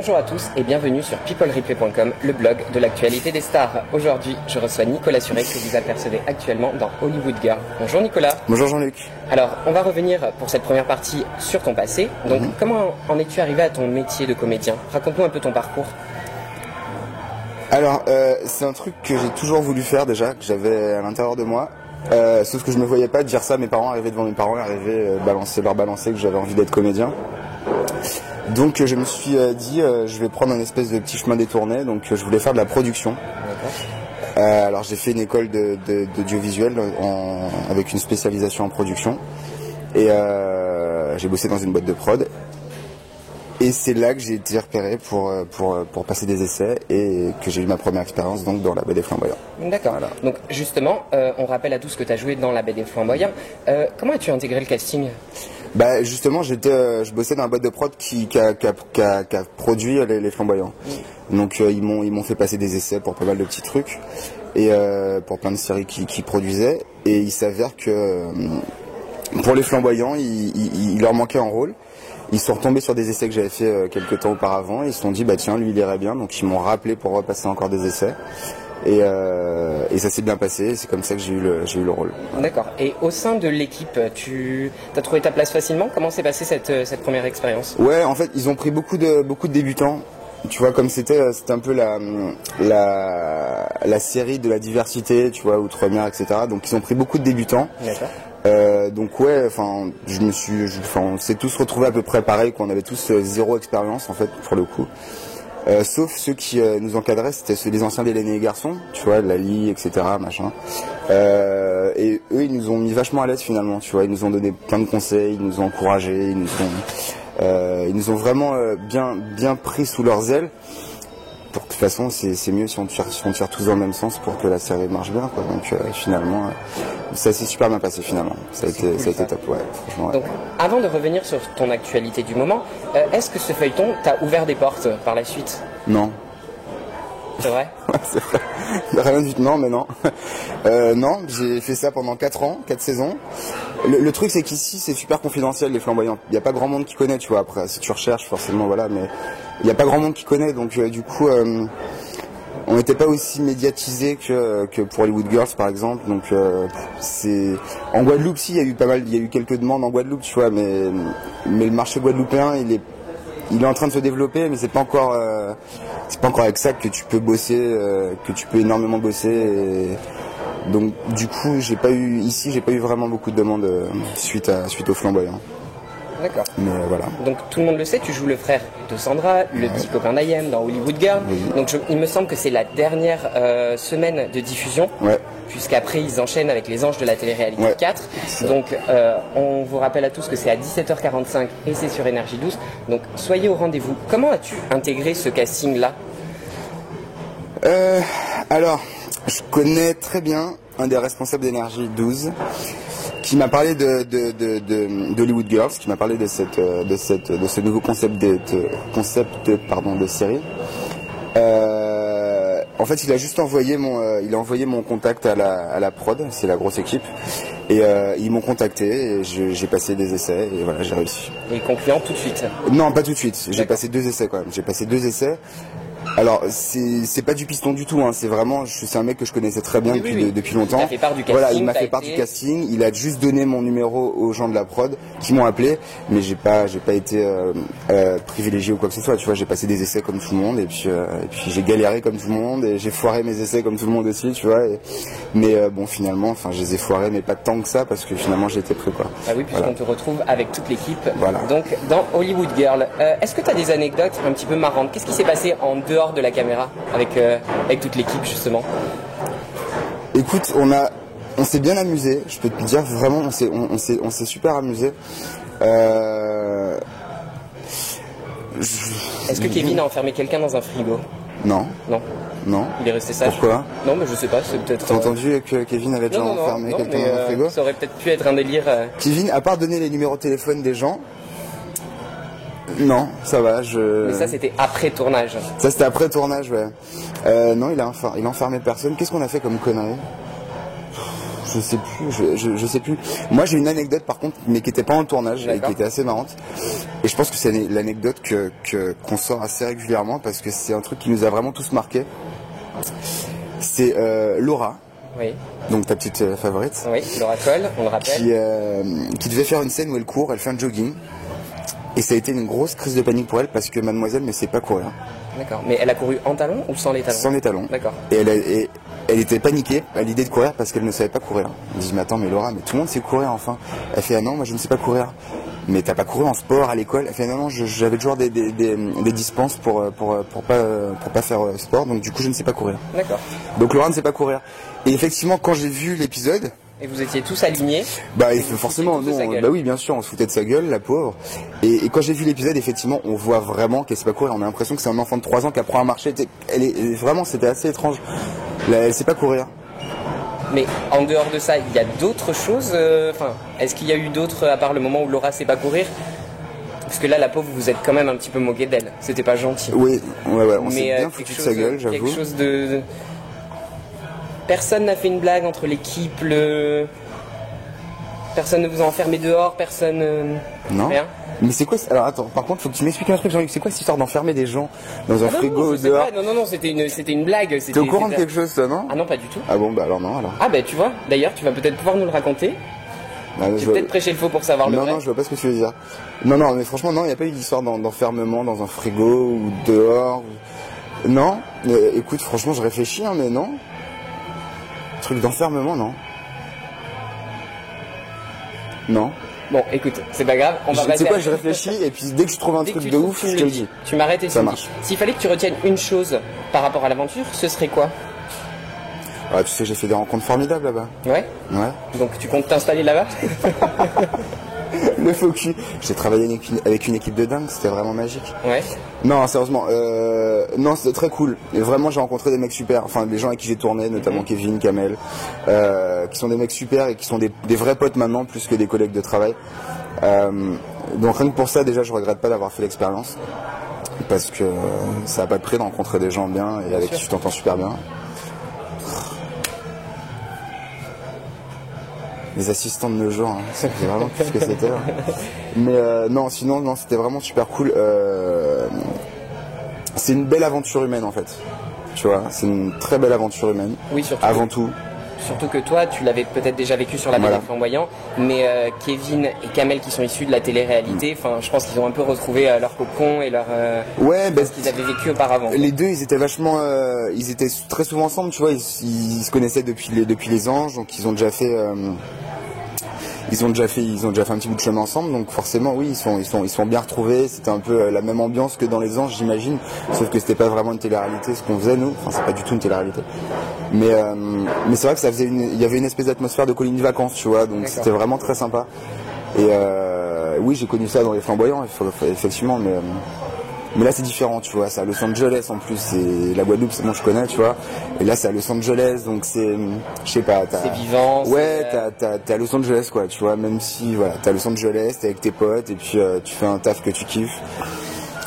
Bonjour à tous et bienvenue sur peoplereplay.com, le blog de l'actualité des stars. Aujourd'hui, je reçois Nicolas Suret que vous apercevez actuellement dans Hollywood Girl. Bonjour Nicolas. Bonjour Jean-Luc. Alors, on va revenir pour cette première partie sur ton passé. Donc, comment en es-tu arrivé à ton métier de comédien? Raconte-nous un peu ton parcours. Alors, c'est un truc que j'ai toujours voulu faire déjà, que j'avais à l'intérieur de moi. Sauf que je me voyais pas dire ça à mes parents, arriver devant mes parents, arriver leur balancer que j'avais envie d'être comédien. Donc je me suis dit je vais prendre un espèce de petit chemin détourné, donc je voulais faire de la production. Alors j'ai fait une école d'audiovisuel avec une spécialisation en production et j'ai bossé dans une boîte de prod. Et c'est là que j'ai été repéré pour passer des essais et que j'ai eu ma première expérience donc dans La Baie des Flamboyants. D'accord. Voilà. Donc justement, on rappelle à tous que tu as joué dans La Baie des Flamboyants. Comment as-tu intégré le casting? Bah justement, je bossais dans la boîte de prod qui a produit les Flamboyants. Donc ils m'ont fait passer des essais pour pas mal de petits trucs et pour plein de séries qui produisaient. Et il s'avère que pour les Flamboyants, il leur manquait un rôle. Ils sont retombés sur des essais que j'avais fait quelques temps auparavant. Ils se sont dit bah tiens, lui il irait bien. Donc ils m'ont rappelé pour repasser encore des essais. Et ça s'est bien passé, c'est comme ça que j'ai eu le rôle. D'accord. Et au sein de l'équipe, tu as trouvé ta place facilement? Comment s'est passée cette première expérience? Ouais, en fait, ils ont pris beaucoup de débutants. Tu vois, comme c'était un peu la série de la diversité, tu vois, outre-mer, etc. Donc ils ont pris beaucoup de débutants. D'accord. Donc ouais, enfin, on s'est tous retrouvés à peu près pareil, qu'on avait tous zéro expérience en fait pour le coup. Sauf ceux qui nous encadraient, c'était les anciens des L'aîné et Garçons, tu vois, Lali, etc., machin. Et eux, ils nous ont mis vachement à l'aise finalement, tu vois, ils nous ont donné plein de conseils, ils nous ont encouragés, ils nous ont vraiment bien pris sous leurs ailes. Pour que, de toute façon, c'est mieux si on tire tous dans le même sens pour que la série marche bien, quoi. Donc finalement, ça s'est super bien passé finalement. Ça a été top, ouais, franchement. Ouais. Donc, avant de revenir sur ton actualité du moment, est-ce que ce feuilleton t'a ouvert des portes par la suite? Non. C'est vrai? Ouais, c'est vrai. Rien du tout, non, mais non. Non, j'ai fait ça pendant 4 ans, 4 saisons. Le truc, c'est qu'ici, c'est super confidentiel, les Flamboyants. Il n'y a pas grand monde qui connaît, tu vois. Après, si tu recherches, forcément, voilà, mais il n'y a pas grand monde qui connaît. Donc, du coup, on n'était pas aussi médiatisé que pour Hollywood Girls, par exemple. Donc, en Guadeloupe, si, il y a eu quelques demandes en Guadeloupe, tu vois, mais le marché guadeloupéen, il est en train de se développer, mais c'est pas encore avec ça que tu peux bosser, que tu peux énormément bosser. Et donc du coup, j'ai pas eu vraiment beaucoup de demandes suite aux Flamboyants. D'accord. Mais voilà. Donc tout le monde le sait, tu joues le frère de Sandra, le petit copain d'Ayem dans Hollywood Girl. Oui. Donc il me semble que c'est la dernière semaine de diffusion. Ouais. Puisqu'après ils enchaînent avec les Anges de la télé-réalité 4. Donc on vous rappelle à tous que c'est à 17h45 et c'est sur Énergie 12. Donc soyez au rendez-vous. Comment as-tu intégré ce casting-là? Alors, je connais très bien un des responsables d'Énergie 12 qui m'a parlé d'Hollywood Girls, qui m'a parlé de ce nouveau concept de série. En fait, il a juste envoyé mon contact à la prod, c'est la grosse équipe, et ils m'ont contacté, et j'ai passé des essais, et voilà, j'ai réussi. Et concluant tout de suite? Non, pas tout de suite, j'ai passé 2 essais quand même, j'ai passé 2 essais. Alors, c'est pas du piston du tout, hein. C'est un mec que je connaissais très bien depuis longtemps. Il t'a fait part du casting. Voilà, il m'a fait part du casting. Il a juste donné mon numéro aux gens de la prod qui m'ont appelé, mais j'ai pas été privilégié ou quoi que ce soit. Tu vois, j'ai passé des essais comme tout le monde et puis j'ai galéré comme tout le monde et j'ai foiré mes essais comme tout le monde aussi, tu vois. Mais bon, finalement, enfin, je les ai foirés, mais pas tant que ça parce que finalement j'ai été pris, quoi. Ah oui, puisqu'on te retrouve avec toute l'équipe. Voilà. Donc dans Hollywood Girl, est-ce que tu as des anecdotes un petit peu marrantes? Qu'est-ce qui s'est passé en dehors de la caméra avec toute l'équipe justement? Écoute, on s'est bien amusé, je peux te dire vraiment, on s'est super amusé. Est-ce que Kevin a enfermé quelqu'un dans un frigo? Non. Non. Non. Il est resté sage? Pourquoi? Non, mais je sais pas, c'est peut-être... T'as entendu que Kevin avait déjà enfermé quelqu'un dans un frigo? Ça aurait peut-être pu être un délire... Kevin, à part donner les numéros de téléphone des gens, non, ça va, Mais ça, c'était après tournage. Ça, c'était après tournage, ouais. Non, il a enfermé personne. Qu'est-ce qu'on a fait comme connerie? Je sais plus, je sais plus. Moi j'ai une anecdote par contre, mais qui était pas en tournage et qui était assez marrante. Et je pense que c'est l'anecdote qu'on sort assez régulièrement parce que c'est un truc qui nous a vraiment tous marqué. C'est Laura. Oui. Donc ta petite favorite. Oui, Laura Cole, on le rappelle. Qui devait faire une scène où elle court, elle fait un jogging. Et ça a été une grosse crise de panique pour elle parce que mademoiselle ne sait pas courir. D'accord. Mais elle a couru en talons ou sans les talons? Sans les talons. D'accord. Et elle était paniquée à l'idée de courir parce qu'elle ne savait pas courir. Elle dit mais attends mais Laura, mais tout le monde sait courir enfin. Elle fait ah non moi je ne sais pas courir. Mais t'as pas couru en sport à l'école? Elle fait non j'avais toujours des dispenses pour pas faire sport donc du coup je ne sais pas courir. D'accord. Donc Laura ne sait pas courir. Et effectivement quand j'ai vu l'épisode. Et vous étiez tous alignés? Bah forcément, non, bah oui bien sûr, on se foutait de sa gueule, la pauvre. Et quand j'ai vu l'épisode, effectivement, on voit vraiment qu'elle sait pas courir. On a l'impression que c'est un enfant de 3 ans qui apprend à marcher. Vraiment, c'était assez étrange. Là, elle sait pas courir. Mais en dehors de ça, il y a d'autres choses. Est-ce qu'il y a eu d'autres à part le moment où Laura sait pas courir? Parce que là, la pauvre, vous êtes quand même un petit peu moqué d'elle. C'était pas gentil. Oui, ouais, on s'est bien foutu de sa gueule, j'avoue. Quelque chose de... Personne n'a fait une blague entre l'équipe, Personne ne vous a enfermé dehors, personne... Non. Rien. Mais c'est quoi... Alors attends, par contre, faut que tu m'expliques un truc, Jean-Luc. C'est quoi cette histoire d'enfermer des gens dans un frigo dehors? Non, c'était une blague. T'es au courant de quelque chose, ça, non? Ah non, pas du tout. Ah bon, bah alors non, alors. Ah bah tu vois, d'ailleurs, tu vas peut-être pouvoir nous le raconter. Tu vas peut-être prêcher le faux pour savoir le vrai. Non, je vois pas ce que tu veux dire. Non, mais franchement, non, il n'y a pas eu d'histoire d'enfermement dans un frigo ou dehors. Non, écoute, franchement, je réfléchis, hein, mais non. Truc d'enfermement, non. Non. Bon, écoute, c'est pas grave, on va passer. Tu sais quoi, je réfléchis et puis dès que je trouve un truc de ouf, je te le dis. Tu m'arrêtes et ça marche. S'il fallait que tu retiennes une chose par rapport à l'aventure, ce serait quoi? Ouais, tu sais, j'ai fait des rencontres formidables là-bas. Ouais. Donc tu comptes t'installer là-bas? Le faux cul. J'ai travaillé avec une équipe de dingue, c'était vraiment magique. Ouais. Non, sérieusement, non, c'était très cool. Et vraiment, j'ai rencontré des mecs super. Enfin, des gens avec qui j'ai tourné, notamment Kevin, Kamel, qui sont des mecs super et qui sont des vrais potes maintenant, plus que des collègues de travail. Donc rien que pour ça, déjà, je regrette pas d'avoir fait l'expérience. Parce que ça n'a pas de prix de rencontrer des gens bien et avec qui tu t'entends super bien. Les assistants de nos jours, hein, c'est vraiment plus ce que c'était. Hein. Mais non, sinon, non, c'était vraiment super cool. C'est une belle aventure humaine en fait. Tu vois, c'est une très belle aventure humaine. Oui, surtout. Avant tout. Surtout que toi, tu l'avais peut-être déjà vécu sur la télé flamboyant, mais Kevin et Kamel qui sont issus de la télé-réalité, je pense qu'ils ont un peu retrouvé leur cocon et leur ce qu'ils avaient vécu auparavant. Les deux, ils étaient vachement, ils étaient très souvent ensemble, tu vois, ils se connaissaient depuis les Anges, donc ils ont déjà fait un petit bout de chemin ensemble, donc forcément oui, ils sont bien retrouvés. C'était un peu la même ambiance que dans les Anges, j'imagine, sauf que c'était pas vraiment une télé-réalité ce qu'on faisait nous. Enfin, c'est pas du tout une télé-réalité. Mais c'est vrai que il y avait une espèce d'atmosphère de colline de vacances, tu vois, donc c'était vraiment très sympa. Et oui, j'ai connu ça dans les Flamboyants, effectivement, mais là c'est différent, tu vois, c'est à Los Angeles en plus, c'est la Guadeloupe, c'est bon, je connais, tu vois, et là c'est à Los Angeles, donc c'est, je sais pas, c'est vivant. Ouais, t'es à Los Angeles, quoi, tu vois, même si, voilà, t'es à Los Angeles, t'es avec tes potes, et puis tu fais un taf que tu kiffes.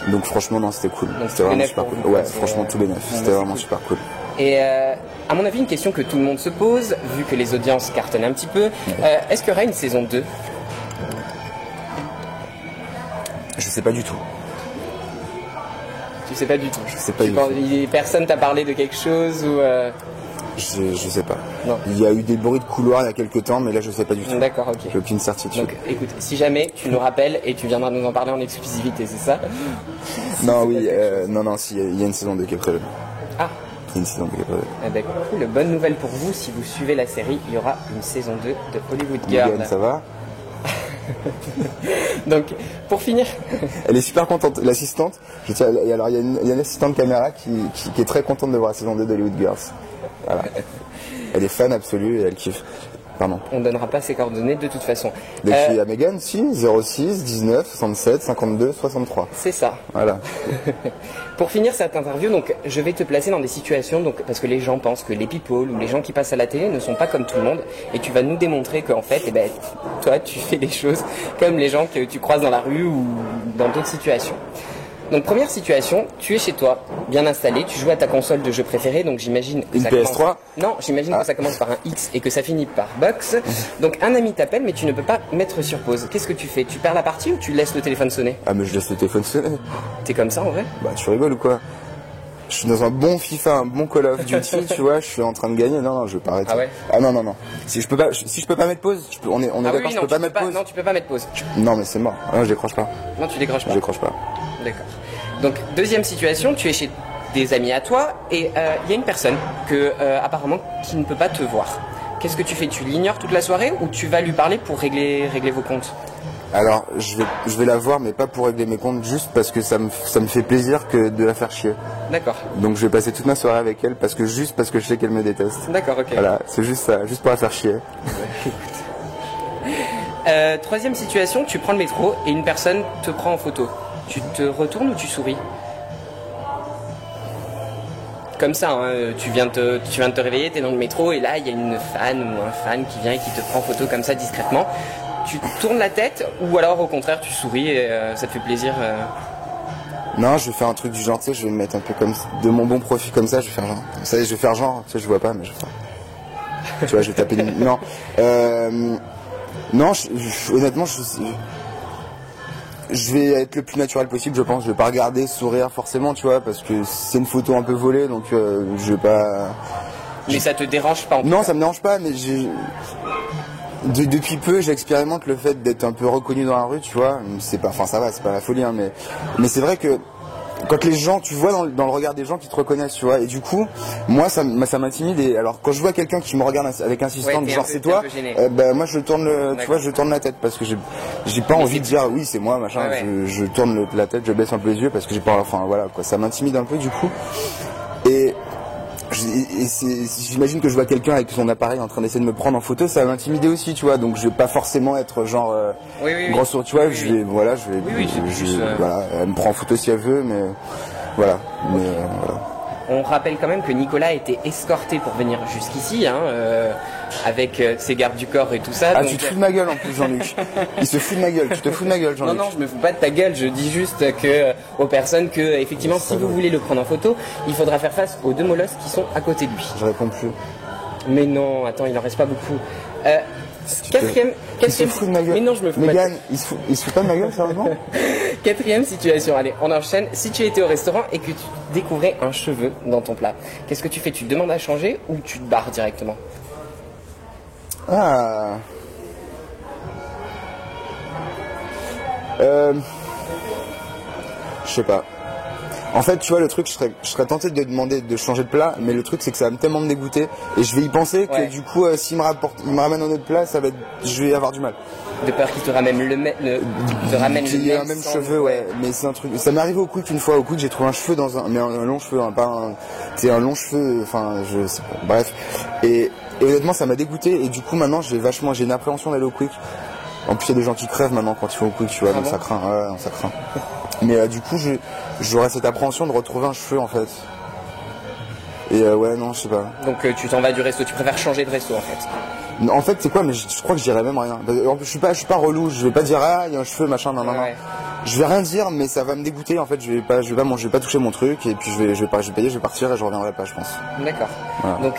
Donc franchement, non, c'était cool, c'était vraiment super cool. Ouais, franchement, tout bénef, c'était vraiment super cool. Et à mon avis, une question que tout le monde se pose, vu que les audiences cartonnent un petit peu, est-ce qu'il y aura une saison 2? Je sais pas du tout. Tu sais pas du tout. Je sais pas du tout. Personne t'a parlé de quelque chose ou Je sais pas. Non. Il y a eu des bruits de couloir il y a quelques temps, mais là je sais pas du tout. D'accord, ok. J'ai aucune certitude. Donc écoute, si jamais tu nous rappelles et tu viendras nous en parler en exclusivité, c'est ça? Non, oui, non, si, il y a une saison 2 qui est prévue. Ah. Il y a une saison 2 qui est prévue. Eh ben, cool. Bonne nouvelle pour vous, si vous suivez la série, il y aura une saison 2 de Hollywood Girl. Megan, ça va? Donc, pour finir. Elle est super contente, l'assistante. Il y a une assistante caméra qui est très contente de voir la saison 2 d'Hollywood Girls. Voilà. Elle est fan absolue et elle kiffe. Pardon. On donnera pas ses coordonnées de toute façon. Depuis à Megan, si, 06 19 67 52 63. C'est ça. Voilà. Pour finir cette interview, donc, je vais te placer dans des situations, donc, parce que les gens pensent que les people ou les gens qui passent à la télé ne sont pas comme tout le monde, et tu vas nous démontrer qu'en fait, toi, tu fais les choses comme les gens que tu croises dans la rue ou dans d'autres situations. Donc première situation, tu es chez toi, bien installé, tu joues à ta console de jeu préférée, donc j'imagine que Une ça PS3 commence... Non, j'imagine que ça commence par un X et que ça finit par Box. Donc un ami t'appelle, mais tu ne peux pas mettre sur pause. Qu'est-ce que tu fais? Tu perds la partie ou tu laisses le téléphone sonner? Ah mais je laisse le téléphone sonner. T'es comme ça en vrai? Bah tu rigoles ou quoi? Je suis dans un bon FIFA, un bon Call of Duty, tu vois, je suis en train de gagner. Non, je vais pas arrêter. Ah ouais? Ah non, non, non. Si je peux pas mettre pause, on est Ah d'accord, oui, je non, peux pas mettre pause. Non, tu peux pas mettre pause. Non, mais c'est mort. Ah, non, je décroche pas. Non, tu décroches pas. Je décroche pas. D'accord. Donc deuxième situation, tu es chez des amis à toi et il y a une personne que apparemment qui ne peut pas te voir. Qu'est-ce que tu fais? Tu l'ignores toute la soirée ou tu vas lui parler pour régler vos comptes? Alors, je vais la voir, mais pas pour régler mes comptes, juste parce que ça me fait plaisir que de la faire chier. D'accord. Donc je vais passer toute ma soirée avec elle parce que je sais qu'elle me déteste. D'accord, ok. Voilà, c'est juste ça, juste pour la faire chier. Troisième situation, tu prends le métro et une personne te prend en photo. Tu te retournes ou tu souris? Comme ça, hein, tu viens de te réveiller, tu es dans le métro et là il y a une fan ou un fan qui vient et qui te prend en photo comme ça discrètement. Tu tournes la tête ou alors au contraire tu souris et ça te fait plaisir Non, je vais faire un truc du genre, tu sais, je vais me mettre un peu comme de mon bon profil comme ça, je vais faire genre. Ça y est, je vais faire genre, tu sais, je vois pas, mais je vais faire. Tu vois, je vais taper une... Non. Non, honnêtement, je vais être le plus naturel possible, je pense. Je vais pas regarder, sourire forcément, tu vois, parce que c'est une photo un peu volée, donc je vais pas... Mais ça te dérange pas en tout Non, cas. ça me dérange pas, mais depuis peu, j'expérimente le fait d'être un peu reconnu dans la rue, tu vois. C'est pas, enfin ça va, c'est pas la folie, hein, mais c'est vrai que quand les gens, tu vois dans le regard des gens qui te reconnaissent, tu vois. Et du coup, moi, ça m'intimide. Et alors, quand je vois quelqu'un qui me regarde avec insistance, genre c'est toi, moi je tourne tu vois, je tourne la tête parce que j'ai pas envie de dire oui c'est moi, machin. Ouais. Je tourne la tête, je baisse un peu les yeux parce que j'ai pas, enfin voilà quoi, ça m'intimide un peu du coup. Et j'imagine que je vois quelqu'un avec son appareil en train d'essayer de me prendre en photo, ça va m'intimider aussi, tu vois. Donc je vais pas forcément être genre gros sourd, tu vois. Oui, je vais, voilà, voilà, elle me prend en photo si elle veut, mais voilà. Voilà. On rappelle quand même que Nicolas a été escorté pour venir jusqu'ici, hein, avec ses gardes du corps et tout ça. Ah, donc... tu te fous de ma gueule en plus, Jean-Luc. Il se fout de ma gueule. Tu te fous de ma gueule, Jean-Luc. Non, je me fous pas de ta gueule. Je dis juste que aux personnes que, effectivement, si vous voulez le prendre en photo, il faudra faire face aux deux molosses qui sont à côté de lui. Je réponds plus. Mais non, attends, il en reste pas beaucoup. Quatrième. Il se fout de ma gueule. Mais non, je me fous Mégane, pas. il se fout pas de ma gueule, sérieusement. Quatrième situation, allez, on enchaîne. Si tu étais au restaurant et que tu découvrais un cheveu dans ton plat, qu'est-ce que tu fais? Tu te demandes à changer ou tu te barres directement? Ah. Je sais pas. En fait, tu vois, le truc, je serais tenté de demander de changer de plat, mais le truc, c'est que ça va tellement me dégoûter, et je vais y penser que du coup, s'il me ramène un autre plat, je vais avoir du mal. De peur qu'il te ramène le même cheveu, ouais. Mais c'est un truc. Ça m'est arrivé au Quick une fois. Au Quick, j'ai trouvé un cheveu dans un long cheveu, hein, pas un. C'est un long cheveu. Enfin, je sais pas. Bref. Et honnêtement, ça m'a dégoûté. Et du coup, maintenant, j'ai une appréhension d'aller au Quick. En plus, il y a des gens qui crèvent maintenant quand ils vont au Quick, tu vois. Donc ça craint. Ouais, ça craint. Mais du coup, j'aurais cette appréhension de retrouver un cheveu, en fait. Et ouais, non, je sais pas. Donc tu t'en vas du resto. Tu préfères changer de resto, en fait. En fait, c'est quoi? Mais je crois que je dirais même rien. En plus, je suis pas relou. Je vais pas dire il y a un cheveu, machin, non. Je vais rien dire, mais ça va me dégoûter. En fait, je vais pas toucher mon truc et puis je vais payer, je vais partir et je reviendrai pas, je pense. D'accord. Voilà. Donc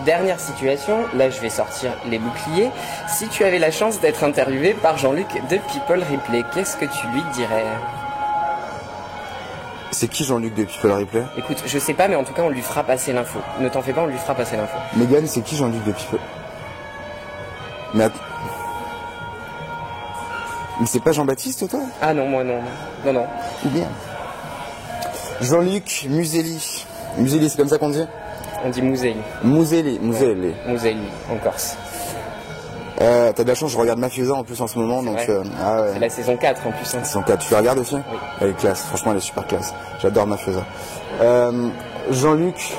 dernière situation. Là, je vais sortir les boucliers. Si tu avais la chance d'être interviewé par Jean-Luc de People Replay, qu'est-ce que tu lui dirais? C'est qui Jean-Luc de People Replay? Écoute, je sais pas, mais en tout cas, on lui fera passer l'info. Ne t'en fais pas, on lui fera passer l'info. Mégane, c'est qui Jean-Luc de People? Mais c'est pas Jean-Baptiste, toi? Ah non, moi non. Non. Ou bien Jean-Luc Muselli. Muselli, c'est comme ça qu'on dit? On dit Muselli. Muselli. Muselli, en Corse. T'as de la chance, je regarde Mafiosa en plus en ce moment, donc ah ouais. C'est la saison 4 en plus. Hein. Saison 4, tu la regardes aussi? Oui. Elle est classe, franchement elle est super classe. J'adore Mafiosa. Jean-Luc,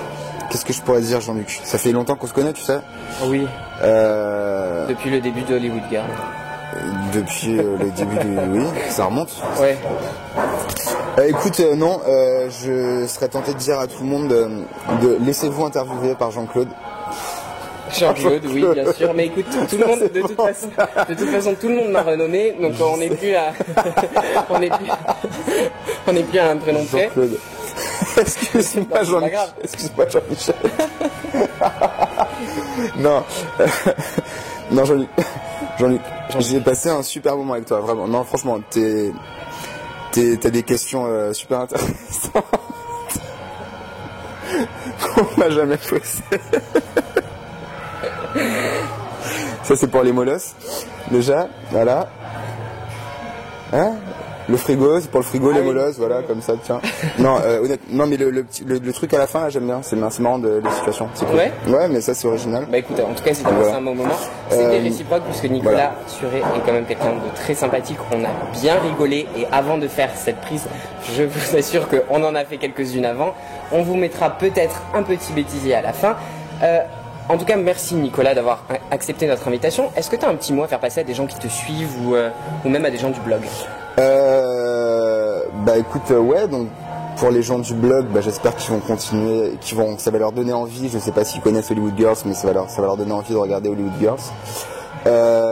qu'est-ce que je pourrais dire Jean-Luc? Ça fait longtemps qu'on se connaît, tu sais? Oui. Depuis le début de Hollywood Girl. Depuis le début oui, ça remonte. Ouais. Écoute, non, je serais tenté de dire à tout le monde de laissez-vous interviewer par Jean-Claude. Jean-Claude, oui, bien sûr. Mais écoute, tout le monde, de toute façon, tout le monde m'a renommé, donc on n'est plus à, On n'est plus à un prénom près. Jean-Claude. Excuse-moi Jean-Michel. Excuse-moi Jean-Michel. Non. Non Jean-Luc. Jean-Luc. J'ai passé un super moment avec toi, vraiment. Non, franchement, t'as des questions super intéressantes qu'on m'a jamais posées. Ça c'est pour les molosses. Déjà, voilà. Hein? Le frigo, c'est pour le frigo, les molosses, voilà, comme ça, tiens. Non, non, mais le truc à la fin, là, j'aime bien. C'est marrant de situation. C'est cool. Ouais. Ouais, mais ça, c'est original. Bah écoute, en tout cas, c'était un bon moment. C'était réciproque puisque Nicolas Suret est quand même quelqu'un de très sympathique. On a bien rigolé et avant de faire cette prise, je vous assure qu'on en a fait quelques-unes avant. On vous mettra peut-être un petit bêtisier à la fin. En tout cas, merci Nicolas d'avoir accepté notre invitation. Est-ce que tu as un petit mot à faire passer à des gens qui te suivent ou même à des gens du blog? Bah écoute, ouais, donc pour les gens du blog, bah, j'espère qu'ils vont continuer, ça va leur donner envie. Je sais pas s'ils connaissent Hollywood Girls, mais ça va leur donner envie de regarder Hollywood Girls.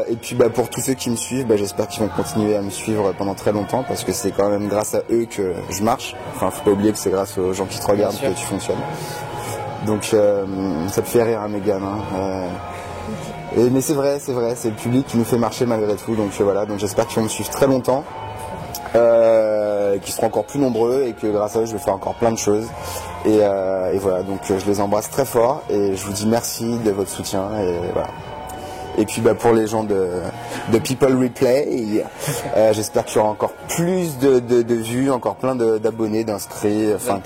Et puis bah, pour tous ceux qui me suivent, bah, j'espère qu'ils vont continuer à me suivre pendant très longtemps parce que c'est quand même grâce à eux que je marche. Enfin, faut pas oublier que c'est grâce aux gens qui te regardent que tu fonctionnes. Donc ça te fait rire, hein, Mégane. Mais c'est vrai, c'est le public qui nous fait marcher malgré tout. Donc voilà, donc j'espère qu'ils vont me suivre très longtemps, qu'ils seront encore plus nombreux et que grâce à eux, je vais faire encore plein de choses. Et voilà, donc je les embrasse très fort et je vous dis merci de votre soutien et voilà. Et puis bah, pour les gens de People Replay, j'espère qu'il y aura encore plus de vues, encore plein d'abonnés, d'inscrits, enfin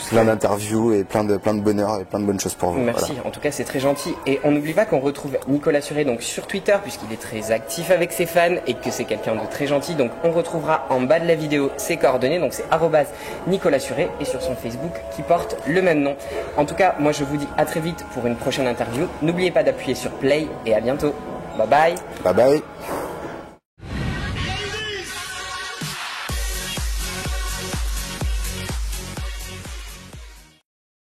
plein d'interviews et plein de bonheur et plein de bonnes choses pour vous. Merci, voilà. En tout cas c'est très gentil. Et on n'oublie pas qu'on retrouve Nicolas Suret donc sur Twitter puisqu'il est très actif avec ses fans et que c'est quelqu'un de très gentil. Donc on retrouvera en bas de la vidéo ses coordonnées, donc c'est @Nicolas Suret et sur son Facebook qui porte le même nom. En tout cas, moi je vous dis à très vite pour une prochaine interview. N'oubliez pas d'appuyer sur play et à bientôt. Bye bye. Bye bye.